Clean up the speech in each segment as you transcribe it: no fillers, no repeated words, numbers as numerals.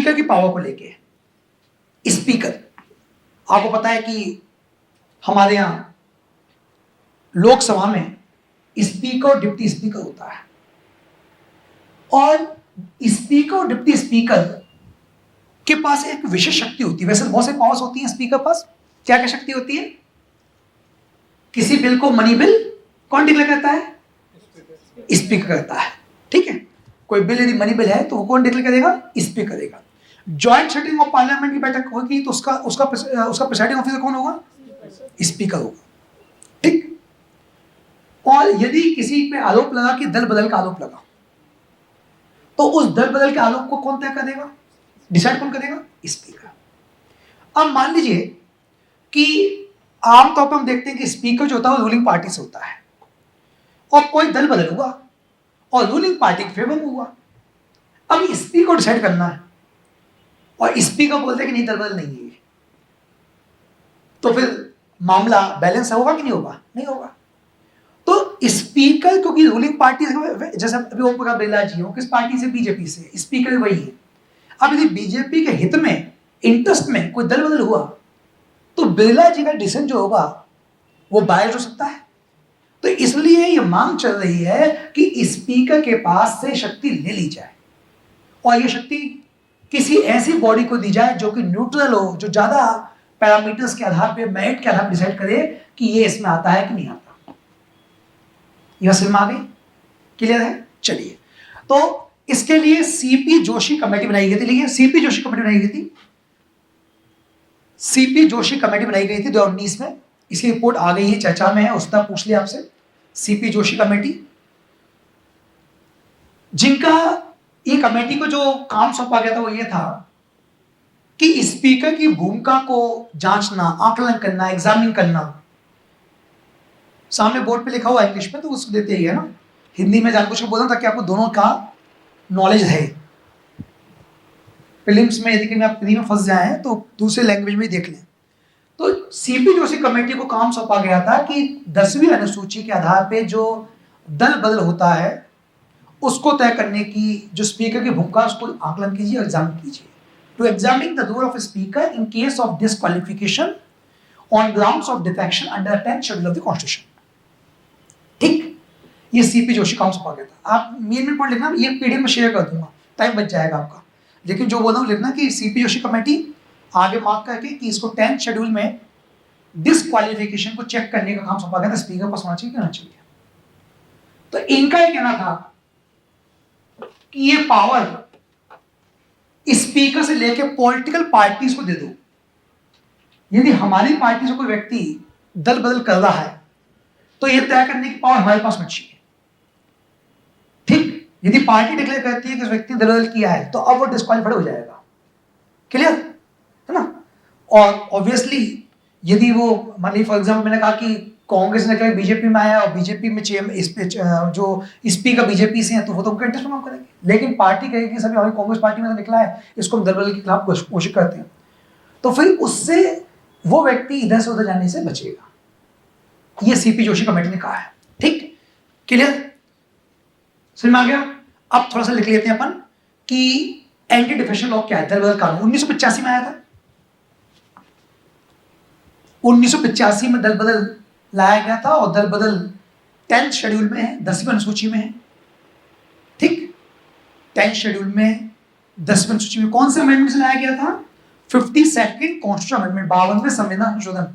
Speaker की power को लेके, स्पीकर आपको पता है कि हमारे यहां लोकसभा में स्पीकर और डिप्टी स्पीकर होता है, और स्पीकर और डिप्टी स्पीकर के पास एक विशेष शक्ति होती है। वैसे बहुत से पावर्स होती हैं स्पीकर के पास। क्या क्या शक्ति होती है? किसी बिल को मनी बिल कौन डिक्लेयर करता है? स्पीकर करता है। ठीक है, कोई बिल यदि मनी बिल है तो वो कौन डिक्लेयर करेगा? स्पीकर करेगा। ज्वाइंट सिटिंग ऑफ पार्लियामेंट की बैठक होगी तो उसका प्रिसाइडिंग ऑफिसर कौन होगा? स्पीकर होगा। ठीक, और यदि किसी पे आरोप लगा कि दल बदल का आरोप लगा, तो उस दल बदल के आरोप को कौन तय करेगा? डिसाइड कौन करेगा? स्पीकर। अब मान लीजिए कि आमतौर पर हम देखते हैं कि स्पीकर जो होता है वो रूलिंग पार्टी से होता है, और कोई दल बदल हुआ और रूलिंग पार्टी के फेवर में हुआ। अब स्पीकर को डिसाइड करना है, और स्पीकर बोलते हैं कि नहीं, दल बदल नहीं है, तो फिर मामला बैलेंस होगा कि नहीं होगा? नहीं होगा। तो स्पीकर, क्योंकि रूलिंग पार्टी, जैसे अभी ओम प्रकाश बिरला जी हो, किस पार्टी से? बीजेपी से। स्पीकर वही है। अब यदि बीजेपी के हित में, इंटरेस्ट में कोई दल बदल हुआ, तो बिरला जी का डिसीजन जो होगा वो बायस्ड हो सकता है। तो इसलिए ये मांग चल रही है कि स्पीकर के पास से शक्ति ले ली जाए, और ये शक्ति किसी ऐसी बॉडी को दी जाए जो कि न्यूट्रल हो, जो ज्यादा पैरामीटर्स के आधार पे, मेरिट के आधार पर डिसाइड करे कि ये इसमें आता है कि नहीं आता। यह समझ में आ गई? क्लियर है? चलिए, तो इसके लिए सीपी जोशी कमेटी बनाई गई थी। देखिए, सीपी जोशी कमेटी बनाई गई थी, सीपी जोशी कमेटी बनाई गई थी 2019 में। इसकी रिपोर्ट आ गई है, चर्चा में है, उसका पूछ लिया आपसे। सीपी जोशी कमेटी, जिनका ये कमेटी को जो काम सौंपा गया था वो ये था कि स्पीकर की भूमिका को जांचना, आकलन करना, एग्जामिन करना। सामने बोर्ड पे लिखा हुआ इंग्लिश में, तो उसको देते ही है ना, हिंदी में जानबूझ के बोल रहा हूं ताकि आपको दोनों का नॉलेज है। फिल्म्स में यदि आप हिंदी में फंस जाए तो दूसरे लैंग्वेज में देख लें। तो सीपी जोशी कमेटी को काम सौंपा गया था कि 10वीं अनुसूची के आधार पे जो दल बदल होता है उसको तय करने की, जो स्पीकर की भूमिका, उसको आकलन कीजिए, एग्जामिन कीजिए। To examine the role of speaker in case of disqualification on grounds of defection under 10th schedule of the constitution. ठीक, ये सीपी जोशी काम सौंपा गया था। आप मेन पॉइंट लिखना, ये पीडीएफ में शेयर कर दूंगा, टाइम बच जाएगा आपका। लेकिन जो बोल रहा हूं लिखना कि सीपी जोशी कमेटी आगे मार्क करके कि इसको 10th शेड्यूल में डिस्क्वालिफिकेशन को चेक करने का काम सौंपा गया था। स्पीकर पास होना चाहिए कि ना चाहिए। तो इनका ये कहना था कि ये पावर स्पीकर से लेके पॉलिटिकल पार्टीज को दे दो। यदि हमारी पार्टी से कोई व्यक्ति दल बदल कर रहा है तो यह तय करने की पावर हमारे पास होनी चाहिए। ठीक, यदि पार्टी डिक्लेयर करती है कि उस व्यक्ति ने दल बदल किया है तो अब वो डिस्क्वालीफाइड हो जाएगा। क्लियर है ना? और ऑब्वियसली यदि वो, मान ली फॉर एग्जाम्पल मैंने कहा कि कांग्रेस ने कहा बीजेपी में आया और बीजेपी में जो स्पीकर बीजेपी से हैं तो वो तो उनका इंटरेस्ट में काम करेंगे। लेकिन पार्टी कहेगी सभी हमारी कांग्रेस पार्टी में तो निकला है, इसको हम दल बदल के खिलाफ कोशिश करते हैं, तो फिर उससे वो व्यक्ति इधर से उधर जाने से बचेगा। ये सीपी जोशी कमेटी ने कहा है। ठीक, क्लियर? समझ में आ गया? अब थोड़ा सा लिख लेते हैं अपन कि एंटी डिफेक्शन लॉ क्या है। दल बदल कानून 1985 में आया था। 1985 में दल बदल लाया गया था, और दल बदल 10th शेड्यूल में है, 10वीं अनुसूची में है। ठीक, 10th शेड्यूल में 10वीं अनुसूची में कौन से अमेंडमेंट से लाया गया था? 52nd कॉन्स्टिट्यूशन अमेंडमेंट, 52वें संविधान संशोधन,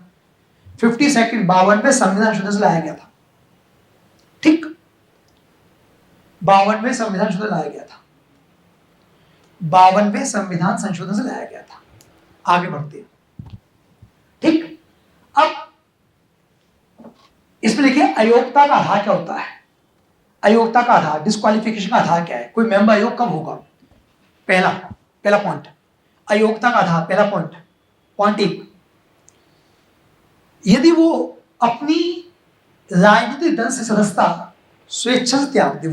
52वें संविधान संशोधन से लाया गया था। ठीक, 52वें संविधान संशोधन लाया गया था, 52वें संविधान संशोधन से लाया गया था। आगे बढ़ते हैं। ठीक, अब इसमें लिखिए अयोग्यता का आधार क्या होता है। अयोग्यता का आधार, डिस्क्वालिफिकेशन का आधार क्या है? कोई मेंबर अयोग्य कब होगा? पहला पॉइंट अयोग्यता का आधार। पहला पॉइंट 1, यदि वो अपनी राजनीतिक दल से सदस्यता स्वेच्छा से त्याग दे,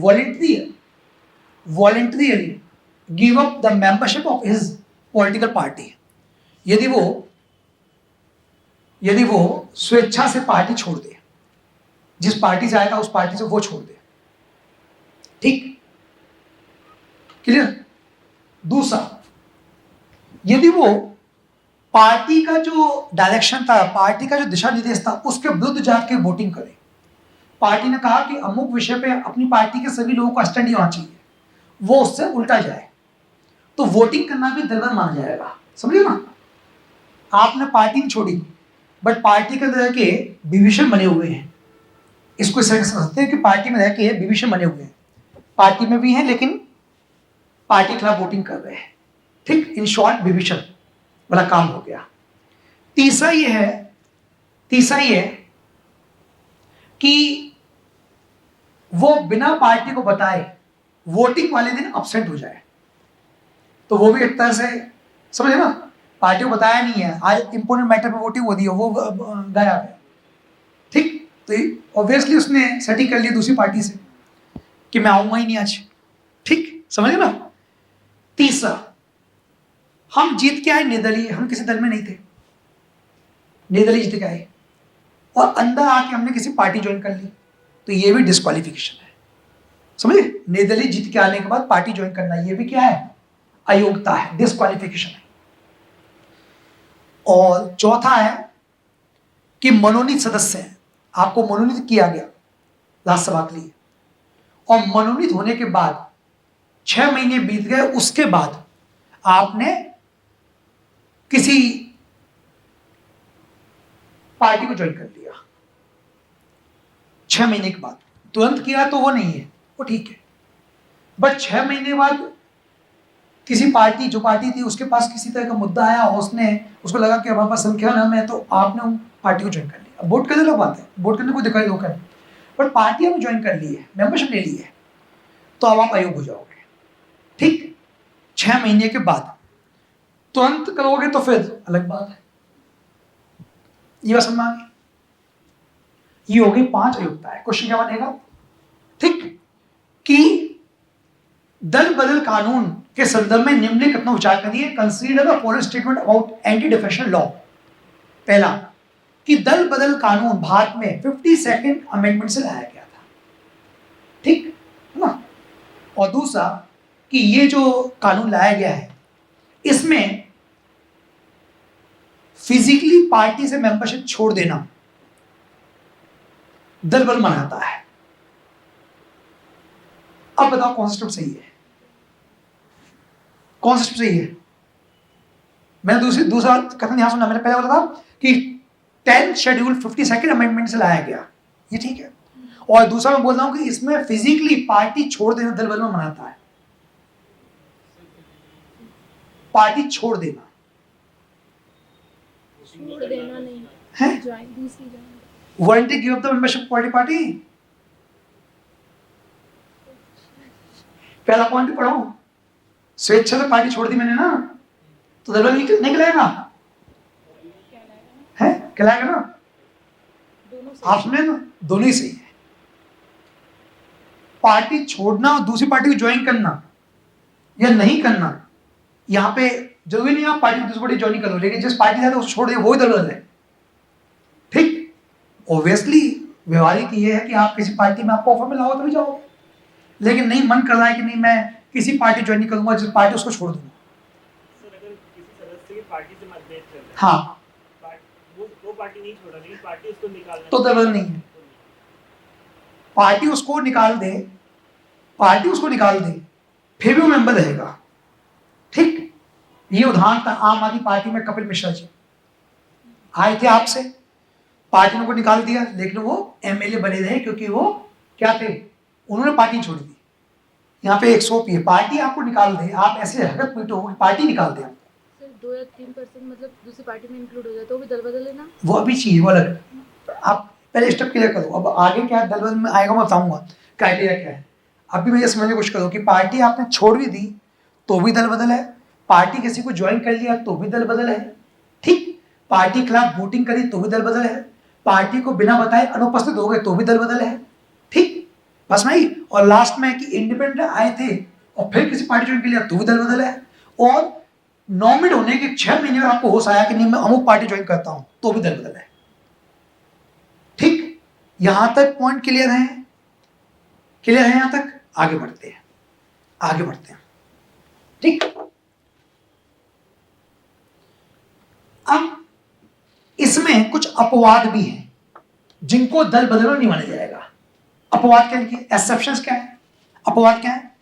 voluntarily give up the membership of his political party. यदि वो स्वेच्छा से पार्टी छोड़ दे, जिस पार्टी से आएगा उस पार्टी से वो छोड़ दे। ठीक, क्लियर? दूसरा, यदि वो पार्टी का जो डायरेक्शन था, पार्टी का जो दिशा निर्देश था, उसके विरुद्ध जाके वोटिंग करे, पार्टी ने कहा कि अमुक विषय पे अपनी पार्टी के सभी लोगों को स्टडी होना चाहिए, वो उससे उल्टा जाए, तो वोटिंग करना भी दलबल माना जाएगा। समझे ना? आपने पार्टी नहीं छोड़ी, बट पार्टी के अंदर के विभीषण बने हुए हैं। इसको इस तरह से समझते हैं कि पार्टी में रह के विभीषण बने हुए हैं, पार्टी में भी हैं लेकिन पार्टी के खिलाफ वोटिंग कर रहे हैं। ठीक, इन शॉर्ट विभीषण वाला काम हो गया। तीसरा ये है कि वो बिना पार्टी को बताए वोटिंग वाले दिन अपसेंट हो जाए, तो वो भी एक तरह से समझे ना, पार्टी को बताया नहीं है, आज इंपोर्टेंट मैटर पे वोटिंग हो रही है, वो गायब है। ठीक, तो ऑब्वियसली उसने सेटिंग कर ली दूसरी पार्टी से कि मैं आऊंगा ही नहीं आज। ठीक, समझे ना? तीसरा, हम जीत के आए निर्दलीय, हम किसी दल में नहीं थे, निर्दलीय जीत के आए और अंदर आके हमने किसी पार्टी ज्वाइन कर ली, तो ये भी डिस्क्वालिफिकेशन है। समझे? निर्दलीय जीत के आने के बाद पार्टी ज्वाइन करना, ये भी क्या है? अयोग्यता है, डिस्क्वालिफिकेशन है। और चौथा है कि मनोनीत सदस्य हैं, आपको मनोनीत किया गया राज्यसभा के लिए, और मनोनीत होने के बाद 6 महीने बीत गए, उसके बाद आपने किसी पार्टी को ज्वाइन कर लिया 6 महीने के बाद, तुरंत किया तो वो नहीं है, वो ठीक है, बट 6 महीने बाद किसी पार्टी, जो पार्टी थी उसके पास किसी तरह का मुद्दा आया और उसको लगा कि हमारे पास संख्या नाम है, तो आपने उन पार्टी को ज्वाइन कर लिया। अब वोट करने लोग बात है, वोट करने को दिखाई दो कर, बट पार्टी आपने ज्वाइन कर ली है, मेंबरशिप ले ली है, तो अब आप अयोग्य हो जाओगे। ठीक, 6 महीने के बाद तुरंत करोगे तो फिर अलग बात है। ये बात समझ में आ गई? ये हो गई 5 अयोग्यता है। क्वेश्चन क्या बनेगा? ठीक, कि दल बदल कानून के संदर्भ में निम्नलिखित कथनों विचार करिए। Consider the following statement about anti defection law. पहला, कि दल बदल कानून भारत में 52nd अमेंडमेंट से लाया गया था, ठीक है ना? और दूसरा, कि ये जो कानून लाया गया है इसमें फिजिकली पार्टी से मेंबरशिप छोड़ देना दल बदल मनाता है। अब बताओ कौन सा स्टेप सही है, कौन सा स्टेप सही है? मैंने दूसरा कथन यहां सुना, मैंने पहले बोला था कि 10th शेड्यूल 52nd अमेंडमेंट से लाया गया, ये ठीक है। और दूसरा मैं बोल रहा हूं कि इसमें फिजिकली पार्टी छोड़ देना दल बदल मनाता है, पार्टी छोड़ देना नहीं है, voluntary give up the membership party. पहला पॉइंट पढ़ो, स्वेच्छा से पार्टी छोड़ दी मैंने ना, तो दल बदल नहीं कहलाएगा, है कहलाएगा ना? आप सुने ना, दोनों ही सही है। पार्टी छोड़ना और दूसरी पार्टी को ज्वाइन करना या नहीं करना, यहां पे जरूरी नहीं आप पार्टी दूसरी पार्टी ज्वाइन करो, लेकिन जिस पार्टी जाते उसको छोड़ दिया वही दल बदल है। ठीक, ऑब्वियसली व्यवहारिक ये है कि आप किसी पार्टी में आपको ऑफर मिला हो तभी जाओगे, लेकिन नहीं मन कर रहा है कि नहीं मैं किसी पार्टी ज्वाइन नहीं करूंगा, जिस पार्टी उसको छोड़ दूंगा। अगर किसी सदस्य की पार्टी से मतभेद कर रहे हैं, हाँ, वो पार्टी नहीं छोड़ा, लेकिन पार्टी उसको निकालना, तो दल बदल नहीं है। पार्टी उसको निकाल दे, पार्टी उसको निकाल दे, फिर भी वो मेंबर रहेगा। ठीक, ये उदाहरण था आम आदमी पार्टी में कपिल मिश्रा जी आए थे आपसे, पार्टी ने उनको निकाल दिया, लेकिन वो एमएलए बने रहे क्योंकि वो क्या थे, उन्होंने पार्टी छोड़ दी। यहाँ पे 100 है, पार्टी आपको निकाल दे, आप ऐसे हरकत पीटो कि पार्टी निकाल दे आपको, 2 या 3% मतलब दूसरी पार्टी में इंक्लूड हो जाए तो भी दल बदल लेना, वो अभी चाहिए, वो अलग। आप पहले स्टेप क्लियर करो, अब आगे क्या दल बदल में आएगा मैं बताऊंगा क्राइटेरिया क्या है। अभी मैं ये समझने की कोशिश करो कि पार्टी आपने छोड़ भी दी तो भी दल बदल है, पार्टी किसी को ज्वाइन कर लिया तो भी दल बदल है। ठीक, पार्टी के खिलाफ वोटिंग करी तो भी दल बदल है, पार्टी को बिना बताए अनुपस्थित हो गए तो भी दल बदल है। ठीक, बस नहीं, और लास्ट में कि इंडिपेंडेंट आए थे और फिर किसी पार्टी ज्वाइन कर लिया तो भी दल बदल है, और नॉमिनेट होने के 6 महीने में आपको होश आया कि नहीं मैं अमुक पार्टी ज्वाइन करता हूं तो भी दल बदल है। ठीक, यहां तक पॉइंट क्लियर है? क्लियर है यहां तक? आगे बढ़ते हैं, आगे बढ़ते हैं। ठीक, अब इसमें कुछ अपवाद भी हैं जिनको दल बदल नहीं माना जाएगा। अपवाद क्या लिखिए, एक्सेप्शंस क्या है, अपवाद क्या है?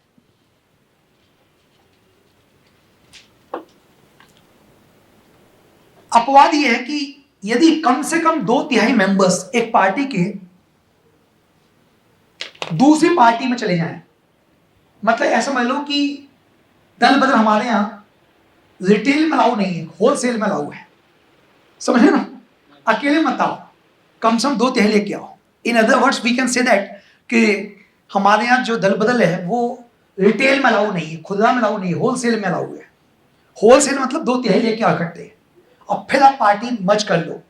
अपवाद यह है कि यदि कम से कम 2/3 मेंबर्स एक पार्टी के दूसरी पार्टी में चले जाएं, मतलब ऐसा मान लो कि दल बदल हमारे यहां रिटेल में अलाउ नहीं है, होलसेल में अलाउ है, समझे ना? अकेले मत आओ, कम से कम 2/3 लेके आओ। In other words we can say that कि हमारे यहाँ जो दल बदल है वो रिटेल में अलाउ नहीं है, खुदरा में अलाउ नहीं है, होलसेल में अलाउ है। होलसेल मतलब 2/3 लेके आओ इकट्ठे और फिर आप पार्टी मर्ज कर लो,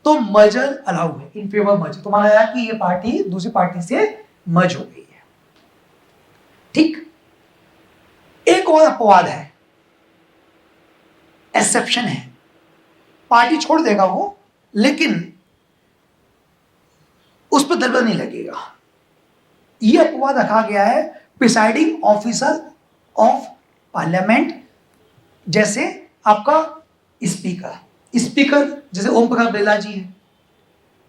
तो मर्जर अलाउ है, इन फेवर मर्ज। तो माना जाए कि ये पार्टी दूसरी पार्टी से मर्ज हो गई है। ठीक, एक और अपवाद है, एक्सेप्शन है, पार्टी छोड़ देगा वो लेकिन उस पर दलबल नहीं लगेगा। यह अपवाद रखा गया है प्रिसाइडिंग ऑफिसर ऑफ पार्लियामेंट, जैसे आपका स्पीकर जैसे ओम प्रकाश बिरला जी हैं,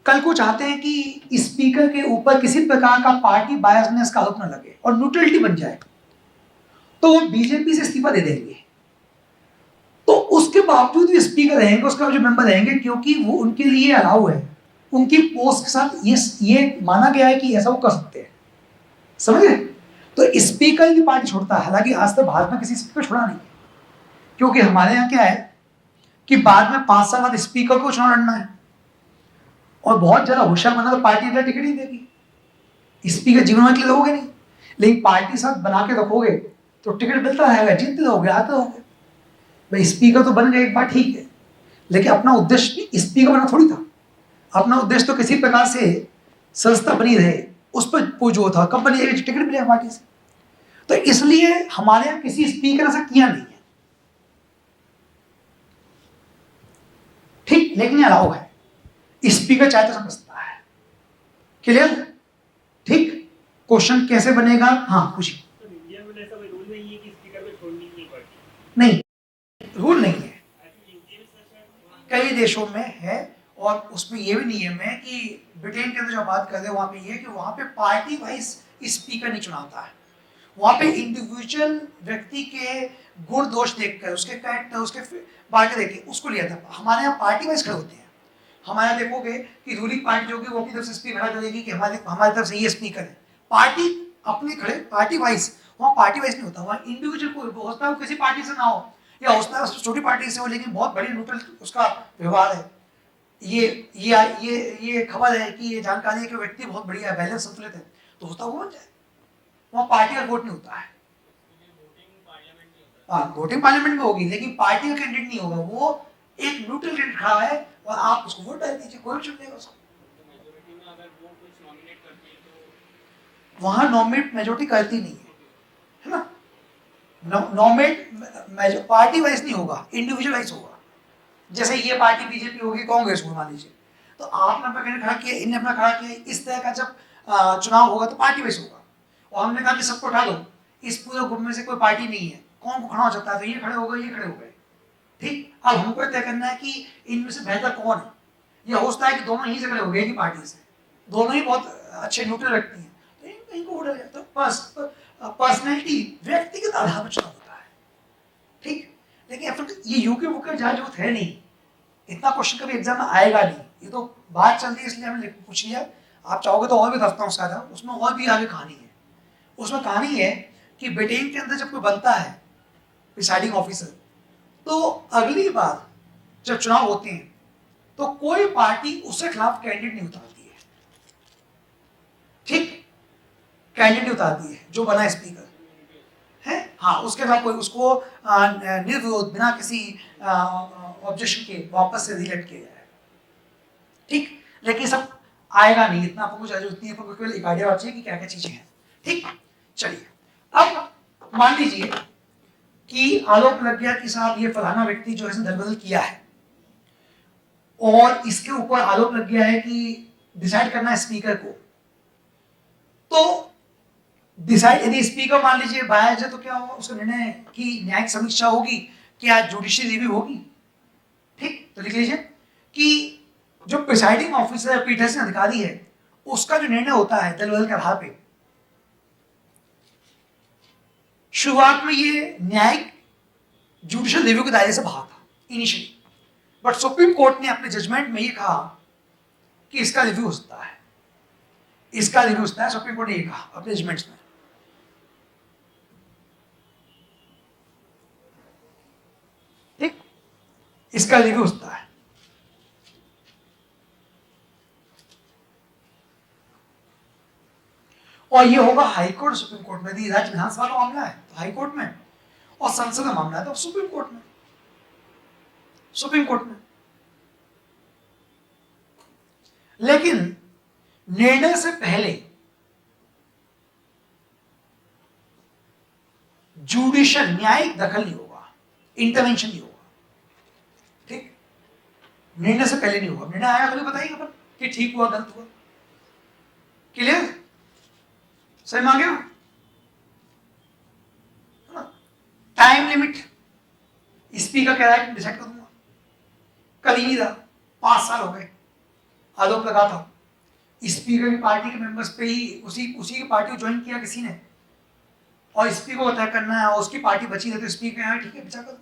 कल को चाहते हैं कि स्पीकर के ऊपर किसी प्रकार का पार्टी बायसनेस का आरोप न लगे और न्यूट्रलिटी बन जाए, तो वो बीजेपी से इस्तीफा दे देंगे। तो उसके बावजूद भी स्पीकर रहेंगे, उसका जो मेंबर रहेंगे, क्योंकि वो उनके लिए अलाउ है, उनकी पोस्ट के साथ ये माना गया है कि ऐसा वो कर सकते हैं, समझे? तो स्पीकर की पार्टी छोड़ता है। हालांकि आज तक भारत में किसी स्पीकर छोड़ा नहीं है, क्योंकि हमारे यहाँ क्या है कि बाद में 5 साल बाद स्पीकर को चुनाव लड़ना है, और बहुत ज्यादा होशियार बना तो पार्टी अंदर टिकट नहीं देगी, स्पीकर जीवन में के लिए दोगे नहीं, लेकिन पार्टी साथ बना के रखोगे तो टिकट मिलता रहेगा, जीतते रहोगे, आते रहोगे। भाई स्पीकर तो बन गए एक बार, ठीक है, लेकिन अपना उद्देश्य भी स्पीकर बनना थोड़ी था। अपना उद्देश्य तो किसी प्रकार से संस्था बनी रहे, उस पर जो था कंपनी टिकट मिले पार्टी से। तो इसलिए हमारे यहाँ किसी स्पीकर ऐसा किया नहीं है, ठीक, लेकिन अलाउ है, स्पीकर चाहे तो समझता है। क्लियर? ठीक, क्वेश्चन कैसे बनेगा? हाँ पूछिए। तो इंडिया में ऐसा कोई रूल नहीं है कि स्पीकर को छोड़नी नहीं पड़ती? नहीं, रूल नहीं है, आई थिंक यूके में सच है, कई देशों में है, और उसमें यह भी नियम है कि ब्रिटेन के अंदर जो बात कर रहे हैं वहां पे ये है कि वहां पे पार्टी वाइज स्पीकर नहीं चुनाता है, वहां पे इंडिविजुअल व्यक्ति के गुण दोष देखकर, उसके कैरेक्टर, उसके बात देख के उसको लिया था। हमारे यहाँ पार्टी वाइज खड़े होते हैं। हमारे यहाँ देखोगे कि रूलिंग पार्टी जो होगी वो अपनी तरफ से स्पीकर खड़ा करेगी कि हमारी तरफ से ये स्पीकर है, पार्टी अपने खड़े, पार्टी वाइज। वहाँ पार्टी वाइज नहीं होता, वहाँ इंडिविजुअल को होता है, किसी पार्टी से ना हो या उसका छोटी पार्टी से हो, लेकिन बहुत बड़ी न्यूट्रल उसका व्यवहार है। ये खबर है कि ये जानकारी है कि व्यक्ति बहुत बढ़िया बैलेंस संतुलित है, तो होता वो बन जाए। वहाँ पार्टी का वोट नहीं होता है, हाँ वोटिंग पार्लियामेंट में होगी, लेकिन पार्टी का कैंडिडेट नहीं होगा, वो एक न्यूट्रल कैंडिडेट खड़ा है और आप उसको वोट डाल दीजिए, कोई भी चुन लेगा उसको। वहां नॉमिनेट मेजोरिटी करती नहीं है ना, नॉमिनेट पार्टी वाइज नहीं होगा, इंडिविजुअल वाइज होगा। जैसे ये पार्टी बीजेपी होगी, कांग्रेस होगी मान लीजिए, तो आपने अपना कैंडिडेट खड़ा किया, इनने अपना खड़ा किया, इस तरह का जब चुनाव होगा तो पार्टी वाइज होगा। और हमने कहा कि सबको उठा दो, इस पूरे ग्रुप में से कोई पार्टी नहीं है, कौन को खड़ा हो सकता है, तो ये खड़े हो गए, ये खड़े हो गए, ठीक। अब हमको तय करना है कि इनमें से बेहतर कौन है। यह हो सकता है कि दोनों ही से खड़े हो गए, एक ही पार्टी से, दोनों ही बहुत अच्छे न्यूट्रल व्यक्ति हैं, तो इनको वोट डाला। तो पर्सनैलिटी, व्यक्तिगत आधार पर चुनाव होता है, ठीक। लेकिन ये यूके बुक जहाँ जरूरत है नहीं, इतना क्वेश्चन कभी एग्जाम में आएगा नहीं, ये तो बात चल रही है इसलिए हमने पूछ लिया। आप चाहोगे तो और भी दसता हूँ उसका आधार, उसमें और भी आगे कहानी है। उसमें कहानी है कि ब्रिटेन के अंदर जब कोई बनता है प्रिसाइडिंग ऑफिसर, तो अगली बार जब चुनाव होते हैं तो कोई पार्टी उसके खिलाफ कैंडिडेट नहीं उतारती है, ठीक, कैंडिडेट नहीं उतारती है जो बना स्पीकर है, हाँ उसके खिलाफ कोई उसको निर्विरोध बिना किसी ऑब्जेक्शन के वापस से रिलेट किया जाए, ठीक। लेकिन सब आएगा नहीं, इतना आपको कुछ उतनी आपको केवल एक आइडिया चाहिए कि क्या क्या चीजें हैं, ठीक। चलिए अब मान लीजिए कि आरोप लग गया कि साहब ये फलाना व्यक्ति जो है दलबदल किया है, और इसके ऊपर आरोप लग गया है कि डिसाइड करना है स्पीकर को। तो डिसाइड यदि स्पीकर मान लीजिए बायस है तो क्या होगा, उसका निर्णय की न्यायिक समीक्षा होगी, क्या जुडिशियल रिव्यू होगी, ठीक। तो तो लिख लीजिए कि जो प्रिसाइडिंग ऑफिसर पीठासीन अधिकारी है उसका जो निर्णय होता है दल बदल के आधार पे, शुरुआत में ये न्यायिक जुडिशियल रिव्यू के दायरे से बाहर था इनिशियली, बट सुप्रीम कोर्ट ने अपने जजमेंट में ये कहा कि इसका रिव्यू हो सकता है, इसका रिव्यू होता है। सुप्रीम कोर्ट ने ये कहा अपने जजमेंट्स में। ठीक, इसका रिव्यू होता है। और ये होगा हाई कोर्ट सुप्रीम कोर्ट में। यदि राज्य विधानसभा का मामला है तो हाई कोर्ट में, और संसद का मामला है तो सुप्रीम कोर्ट में, सुप्रीम कोर्ट में। लेकिन निर्णय से पहले जुडिशियल न्यायिक दखल नहीं होगा, इंटरवेंशन नहीं होगा। ठीक, निर्णय से पहले नहीं होगा। निर्णय आया तो बताइए अपन कि ठीक हुआ गलत हुआ। क्लियर, समझ में आ गया? टाइम लिमिट स्पीकर कह रहा है कि डिसाइड कर दूंगा, कल ही नहीं रहा, 5 साल हो गए। आरोप लगा था स्पीकर की पार्टी के मेंबर्स पे ही, उसी की पार्टी को ज्वाइन किया किसी ने, और स्पीकर को तय करना है और उसकी पार्टी बची रहे तो स्पीकर है ठीक है बचा कर।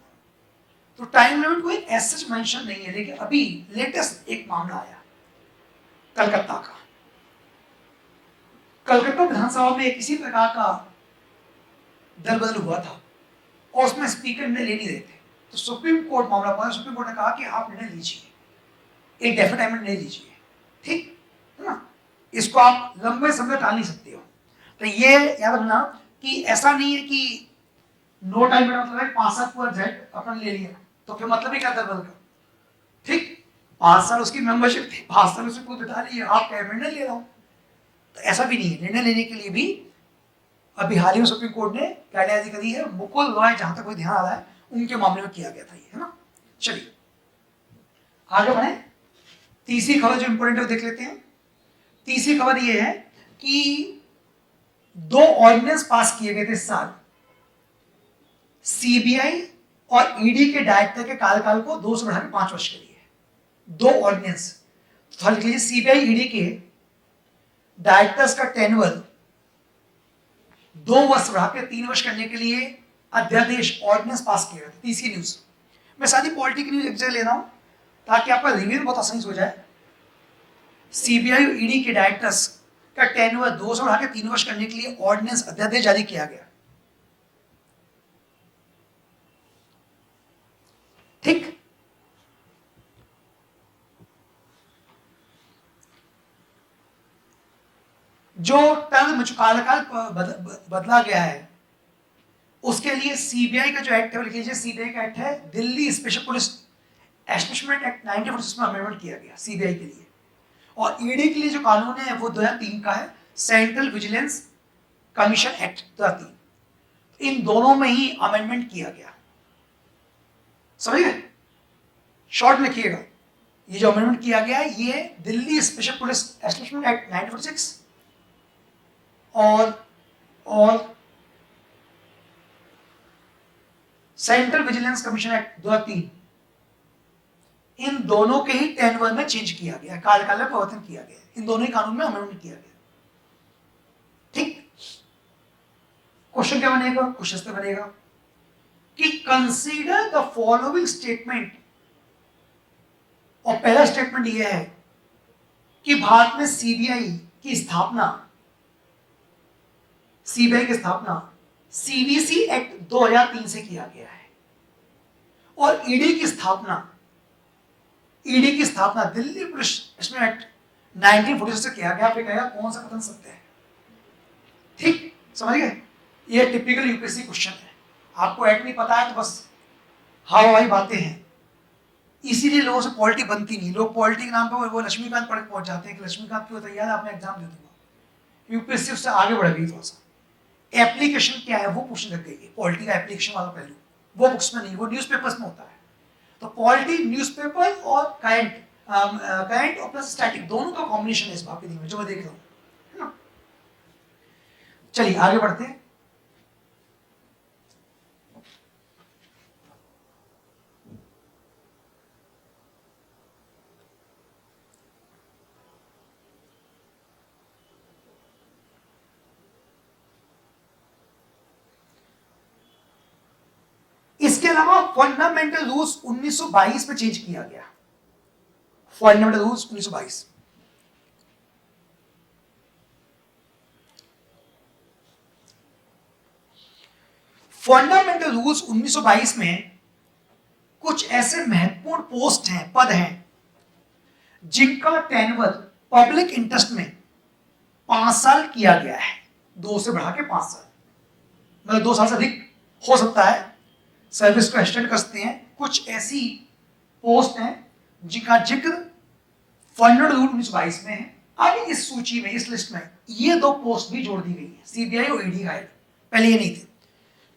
तो टाइम लिमिट कोई ऐसा मेंशन नहीं है। लेकिन अभी लेटेस्ट एक मामला आया कलकत्ता का। कलकत्ता विधानसभा में किसी प्रकार का दल बदल हुआ था और उसमें स्पीकर निर्णय ले नहीं रहे थे। तो सुप्रीम कोर्ट मामला पहुंचा, सुप्रीम कोर्ट ने कहा कि आप निर्णय लीजिए, एक डेफिनेट टाइम में निर्णय लीजिए। ठीक है ना, इसको आप लंबे समय टाल नहीं सकते हो। तो ये याद रखना कि ऐसा नहीं है कि नो टाइम का मतलब है 5 साल पूरा जेट अपना ले लिया तो फिर मतलब ही क्या दल बदल का। ठीक, 5 साल उसकी मेंबरशिप थी, 5 साल उसको बिता लिए, आप क्या निर्णय ले रहा हूं, तो ऐसा भी नहीं है। निर्णय लेने के लिए भी अभी हाल ही में सुप्रीम कोर्ट ने गाइडलाइन करी है। मुकुल रॉय, जहां तक कोई ध्यान आ रहा है, उनके मामले में किया गया था ये, है ना। चलिए आगे बढ़े। तीसरी खबर जो इंपॉर्टेंट है वो देख लेते हैं। तीसरी खबर ये है कि 2 ऑर्डिनेंस पास किए गए थे इस साल, सीबीआई और ईडी के डायरेक्टर के कार्यकाल को 2 से बढ़ा के 5 वर्ष के लिए। 2 ऑर्डिनेंस, तो लिख लीजिए सीबीआई ईडी के डायरेक्टर्स का टेन्योर 2 वर्ष बढ़ा के 3 वर्ष करने के लिए अध्यादेश ऑर्डिनेंस पास किया गया था। तीसरी न्यूज, मैं सारी पॉलिटी की न्यूज एक जगह ले रहा हूं ताकि आपका रिव्यू बहुत आसानी से हो जाए। सीबीआई और ईडी के डायरेक्टर्स का टेन्योर 2 से बढ़ा के 3 वर्ष करने के लिए ऑर्डिनेंस अध्यादेश जारी किया गया। ठीक, जो टर्म कार्यकाल बदला गया है उसके लिए सीबीआई का जो एक्ट है, लिख लीजिए सीबीआई का एक्ट है Delhi special police establishment act 1946 में अमेंडमेंट किया गया सीबीआई के लिए। और ईडी के लिए जो कानून है वो 2003 का है, सेंट्रल विजिलेंस कमीशन एक्ट 2003। इन दोनों में ही अमेंडमेंट किया गया, समझिए, शॉर्ट में लिखिएगा। ये जो अमेंडमेंट किया गया है ये Delhi special police establishment act 1946 और सेंट्रल विजिलेंस कमीशन एक्ट 2003, इन दोनों के ही टेन्योर में चेंज किया गया, कार्यकाल में परिवर्तन किया गया, इन दोनों ही कानून में अमेंडमेंट किया गया। ठीक, क्वेश्चन क्या बनेगा? क्वेश्चन पे बनेगा कि कंसीडर द फॉलोइंग स्टेटमेंट, और पहला स्टेटमेंट यह है कि भारत में सीबीआई की स्थापना सीबीसी एक्ट 2003 से किया गया है, और ईडी की स्थापना दिल्ली पुलिस एक्ट 1946 से किया गया। आपने कहा कौन सा कथन सत्य है? ठीक, समझ गए? ये टिपिकल यूपीएससी क्वेश्चन है। आपको एक्ट नहीं पता है तो बस हवाई बातें हैं, इसीलिए लोगों से पॉलिटी बनती नहीं। लोग पॉलिटी के नाम पर वो लक्ष्मीकांत पढ़ के पहुंच जाते हैं कि लक्ष्मीकांत क्यों तैयार है, आपने एग्जाम दे दूंगा। यूपीएससी उससे आगे बढ़ गई थोड़ा सा। एप्लीकेशन क्या है वो पूछने लग गई है, पॉलिटी का एप्लीकेशन वाला पहलू वो बुक्स में नहीं, वो न्यूज़पेपर्स में होता है। तो पॉलिटी न्यूज़पेपर और करंट और प्लस स्टैटिक दोनों का कॉम्बिनेशन है इस बात में जो मैं देख रहा हूं, है ना। चलिए आगे बढ़ते हैं। इसके अलावा फंडामेंटल रूल्स 1922 में चेंज किया गया। फंडामेंटल रूल्स 1922, फंडामेंटल रूल्स 1922 में कुछ ऐसे महत्वपूर्ण पोस्ट हैं, पद हैं, जिनका टेन्योर पब्लिक इंटरेस्ट में 5 साल किया गया है। 2 से बढ़ा के 5 साल, मतलब 2 साल से अधिक हो सकता है, सर्विस को एक्सटेंड कर सकते हैं। कुछ ऐसी पोस्ट हैं जिनका जिक्र फंडामेंटल रूल 1922 में है। आगे इस सूची में, इस लिस्ट में ये 2 पोस्ट भी जोड़ दी गई है, सीबीआई और ईडी का हेड। पहले ये नहीं थे,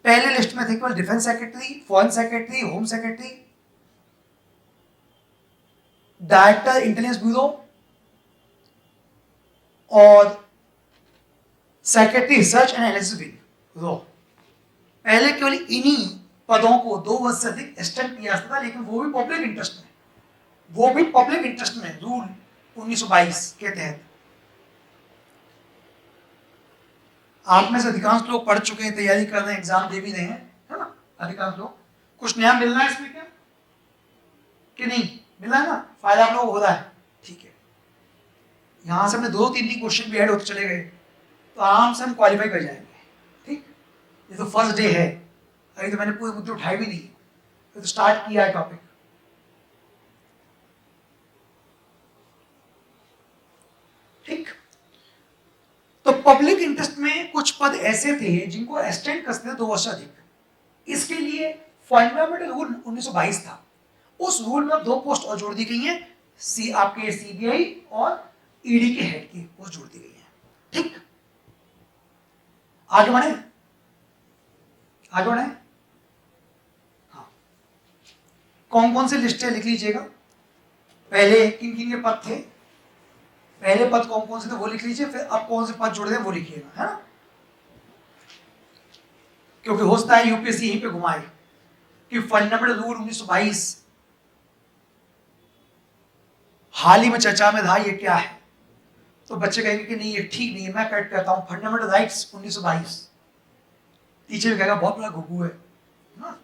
पहले लिस्ट में थे केवल defence secretary, foreign secretary, home secretary, director intelligence bureau और secretary research and analysis bureau. पहले केवल इन्हीं पदों को 2 वर्ष से अधिक एक्सटेंड किया जाता था, लेकिन वो भी पब्लिक इंटरेस्ट में, रूल 1922 के तहत। आप में से अधिकांश लोग पढ़ चुके हैं, तैयारी कर रहे हैं, एग्जाम दे भी रहे हैं, है ना? अधिकांश लोग। कुछ नया मिल रहा है इसमें क्या कि नहीं मिला है ना? फायदा आप लोगों को हो रहा है, ठीक है। यहां से हमने 2-3 क्वेश्चन भी ऐड होते चले गए तो आराम से हम क्वालिफाई कर जाएंगे, ठीक। ये तो फर्स्ट डे है, अभी तो मैंने पूरे मुद्दे उठाए भी नहीं, तो स्टार्ट किया है टॉपिक, ठीक। तो पब्लिक इंटरेस्ट में कुछ पद ऐसे थे जिनको एक्सटेंड कर सकते थे 2 वर्ष अधिक। इसके लिए फंडामेंटल रूल 1922 था, उस रूल में 2 पोस्ट और जोड़ दी गई हैं, आपके सीबीआई और ईडी के हेड की पोस्ट जोड़ दी गई है, ठीक। आगे बढ़े, हाँ। कौन कौन से लिस्ट है लिख लीजिएगा। पहले किन किन के पद थे, पहले पद कौन कौन से थे वो लिख लीजिए, फिर अब कौन से पद जुड़े हैं वो लिखिएगा, है ना? क्योंकि हो सकता है यूपीएससी यहीं पे घुमाए कि फंडामेंटल रूल 1922 हाल ही में चर्चा में था, ये क्या है? तो बच्चे कहेंगे कि नहीं ये ठीक नहीं है, मैं करेक्ट कहता हूं फंडामेंटल राइट्स 1922। टीचर कहेगा बहुत बड़ा घुघू है ना?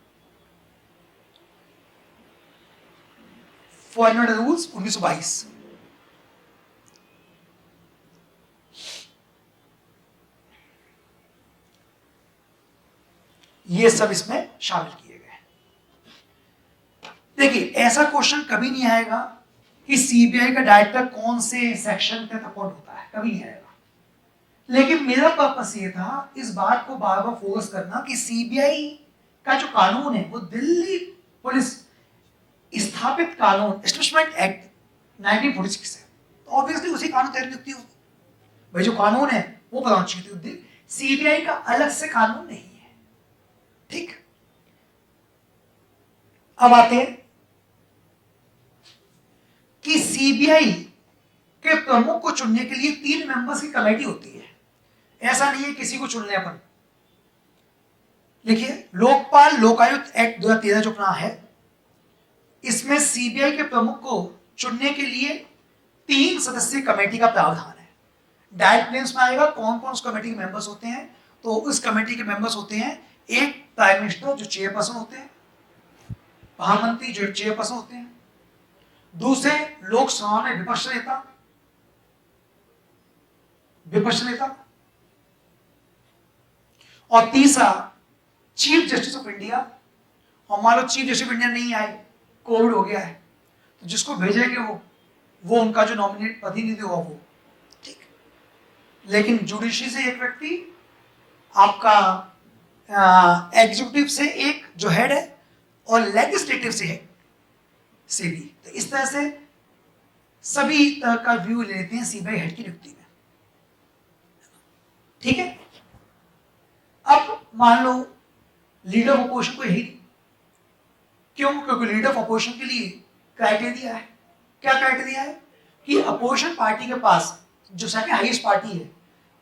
फंडामेंटल रूल्स 1922, ये सब इसमें शामिल किए गए। देखिए ऐसा क्वेश्चन कभी नहीं आएगा कि सीबीआई का डायरेक्टर कौन से सेक्शन तक अपॉइंट होता है, कभी नहीं आएगा। लेकिन मेरा पर्पस ये था इस बात को बार बार फोकस करना कि सीबीआई का जो कानून है वो दिल्ली पुलिस स्थापित कानून एस्टेब्लिशमेंट एक्ट 1946 है, तो ऑब्वियसली उसी कानून तहत नियुक्ति होगी। भाई जो कानून है वो प्रधान थी, सीबीआई का अलग से कानून नहीं है, ठीक। अब आते हैं कि सीबीआई के प्रमुख को चुनने के लिए 3 मेंबर्स की कमेटी होती है। ऐसा नहीं है किसी को चुनने अपन। देखिए लोकपाल लोकायुक्त एक्ट 2013 जो अपना है, इसमें सीबीआई के प्रमुख को चुनने के लिए 3 सदस्यीय कमेटी का प्रावधान है। डायरेक्ट नेम्स में आएगा कौन कौन उस कमेटी के मेंबर्स होते हैं। तो उस कमेटी के मेंबर्स होते हैं, एक प्राइम मिनिस्टर जो चेयरपर्सन होते हैं, प्रधानमंत्री जो चेयरपर्सन होते हैं, दूसरे लोकसभा में विपक्ष नेता, और तीसरा चीफ जस्टिस ऑफ इंडिया। और मान लो चीफ जस्टिस ऑफ इंडिया नहीं आए, कोविड हो गया है, तो जिसको भेजेंगे वो उनका जो नॉमिनेट प्रतिनिधि होगा वो, ठीक। लेकिन जुडिशरी से एक व्यक्ति, आपका एग्जीक्यूटिव से एक जो हेड है, और लेजिस्लेटिव से है सीबी। तो इस तरह से सभी तरह का व्यू ले लेते हैं सीबीआई हेड की नियुक्ति में, ठीक है। अब मान लो लीडर ऑफ अपोजिशन को यही, क्यों? क्योंकि लीडर ऑफ अपोजिशन के लिए क्राइटेरिया है। क्या क्राइटेरिया है? कि अपोजिशन पार्टी के पास जो सेकंड हाईएस्ट पार्टी है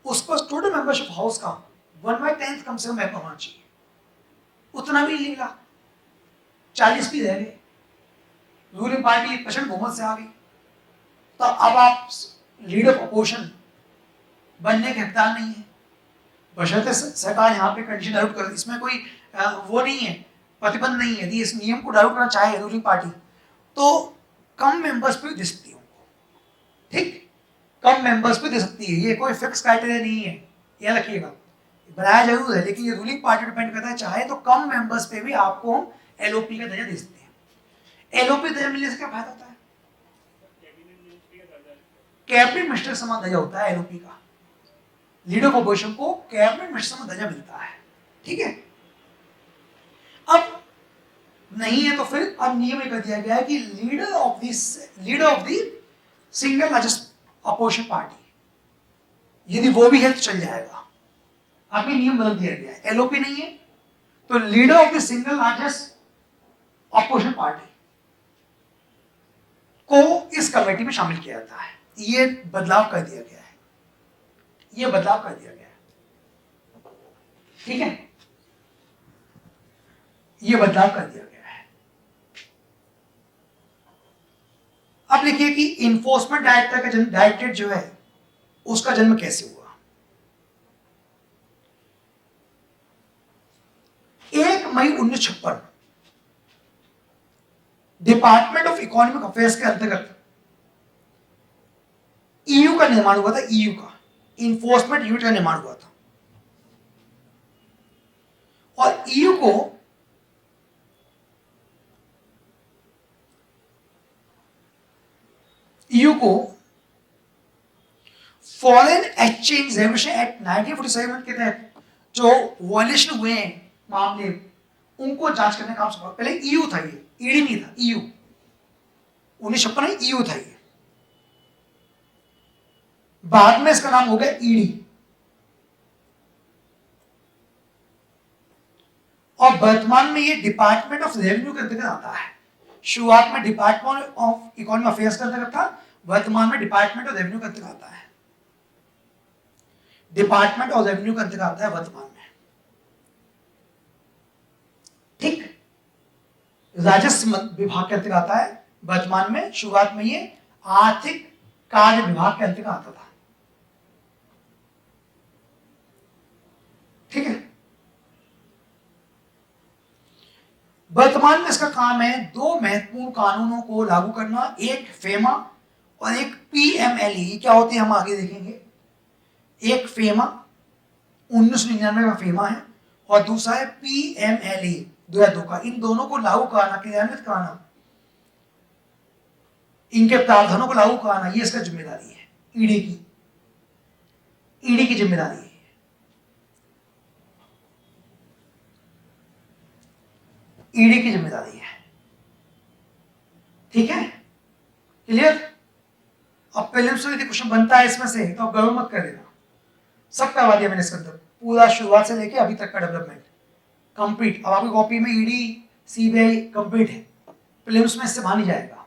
उसको टोटल मेंबरशिप हाउस का 1/10 कम से कम मेंबर होना चाहिए। उतना भी नहीं मिला, 40 भी रह गए, रूलिंग पार्टी प्रचंड बहुमत से आ गई। तो अब आप लीडर ऑफ अपोजिशन बनने के हकदार नहीं है, बशर्ते सरकार यहाँ पे कंडीशन अडॉप्ट कर। इसमें कोई वो नहीं है प्रतिबंध नहीं है, यदि इस नियम को लागू करना चाहे रूलिंग पार्टी तो कम मेंबर्स पे दे सकती है उनको, ठीक, कम मेंबर्स पे दे सकती है, ये कोई फिक्स क्राइटेरिया नहीं है, याद रखिएगा, बनाया जरूर है लेकिन ये रूलिंग पार्टी डिपेंड करता है, चाहे तो कम मेंबर्स पे भी आपको हम एलओपी का दर्जा दे सकते हैं। एलओपी दर्जा मिलने से क्या फायदा होता है? कैबिनेट मिनिस्टर समान दर्जा होता है एलओपी का, लीडर ऑफ अपोजिशन को कैबिनेट मिनिस्टर समान दर्जा मिलता है, ठीक है। अब नहीं है तो फिर अब नियम कर दिया गया है कि leader of the single largest opposition party, यदि वो भी है तो चल जाएगा। अभी नियम बदल दिया गया है, एलओपी नहीं है तो leader of the single largest opposition party को इस कमेटी में शामिल किया जाता है। ये बदलाव कर दिया गया है, ये बदलाव कर दिया गया है, ठीक है, ये बदलाव कर दिया गया है। अब लिखिए कि इन्फोर्समेंट डायरेक्टर का जन्म, डायरेक्टरेट जो है उसका जन्म कैसे हुआ। 1 मई 1956 डिपार्टमेंट ऑफ इकोनॉमिक अफेयर्स के अंतर्गत ईयू का निर्माण हुआ था, ईयू का इन्फोर्समेंट यूनिट का निर्माण हुआ था, और ईयू को फॉरेन एक्सचेंज रेगुलेशन एक्ट 1947 के तहत जो वायलेशन हुए हैं मामले, उनको जांच करने का काम सौंपा। पहले ईयू था, ये ईडी नहीं था, ईयू 1956 में ईयू था ये, बाद में इसका नाम हो गया ईडी, और वर्तमान में ये डिपार्टमेंट ऑफ रेवेन्यू के अंतर्गत आता है। शुरुआत में डिपार्टमेंट ऑफ इकोनॉमिक अफेयर्स के अंतर्गत था, वर्तमान में डिपार्टमेंट ऑफ रेवेन्यू के अंतर्गत आता है, डिपार्टमेंट ऑफ रेवेन्यू के अंतर्गत आता है वर्तमान में, ठीक, राजस्व विभाग के अंतर्गत आता है वर्तमान में, शुरुआत में ये आर्थिक कार्य विभाग के अंतर्गत आता था, ठीक है। वर्तमान में इसका काम है 2 महत्वपूर्ण कानूनों को लागू करना, एक फेमा और एक पीएमएलई। क्या होते हैं हम आगे देखेंगे। एक फेमा 1999 का फेमा है और दूसरा है पीएमएलई 2002 का। इन दोनों को लागू कराना, क्रियान्वित कराना, इनके प्रावधानों को लागू कराना, ये इसका जिम्मेदारी है ईडी की, ईडी की जिम्मेदारी है, ईडी की जिम्मेदारी है, ठीक है, क्लियर। अब प्रीलिम्स में यदि क्वेश्चन बनता है इसमें से तो आप गड़बड़ मत कर देना, सब करवा दिया मैंने इसके अंदर, पूरा शुरुआत से लेके अभी तक का डेवलपमेंट कंप्लीट। अब आपकी कॉपी में ईडी सीबीआई कंप्लीट है, प्रीलिम्स में इससे बाहर नहीं जाएगा।